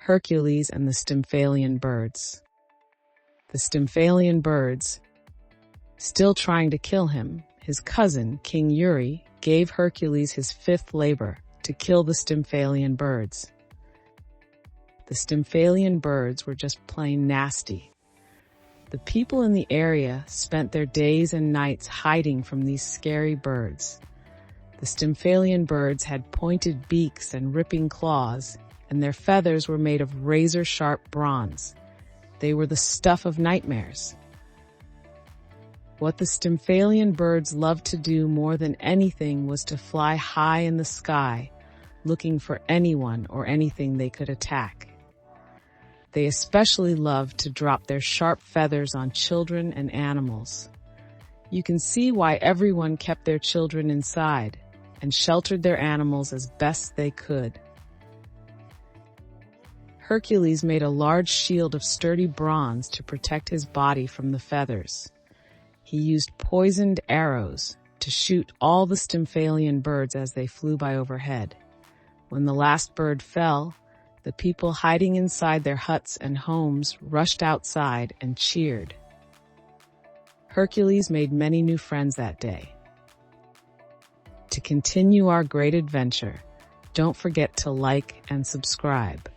Hercules and the Stymphalian Birds. The Stymphalian Birds, still trying to kill him, his cousin, King Eury, gave Hercules his fifth labor to kill the Stymphalian Birds. The Stymphalian Birds were just plain nasty. The people in the area spent their days and nights hiding from these scary birds. The Stymphalian Birds had pointed beaks and ripping claws, and their feathers were made of razor-sharp bronze. They were the stuff of nightmares. What the Stymphalian Birds loved to do more than anything was to fly high in the sky, looking for anyone or anything they could attack. They especially loved to drop their sharp feathers on children and animals. You can see why everyone kept their children inside and sheltered their animals as best they could. Hercules made a large shield of sturdy bronze to protect his body from the feathers. He used poisoned arrows to shoot all the Stymphalian birds as they flew by overhead. When the last bird fell, the people hiding inside their huts and homes rushed outside and cheered. Hercules made many new friends that day. To continue our great adventure, don't forget to like and subscribe.